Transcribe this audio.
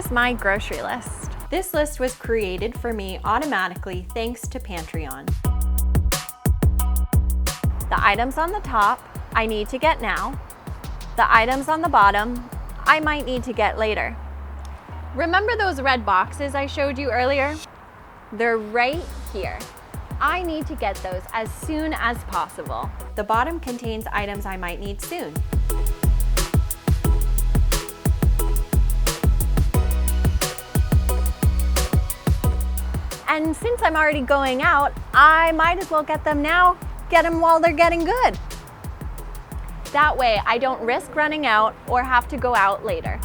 Here's my grocery list. This list was created for me automatically thanks to PantryOn. The items on the top, I need to get now. The items on the bottom, I might need to get later. Remember those red boxes I showed you earlier? They're right here. I need to get those as soon as possible. The bottom contains items I might need soon. And since I'm already going out, I might as well get them now, get them while they're getting good. That way, I don't risk running out or have to go out later.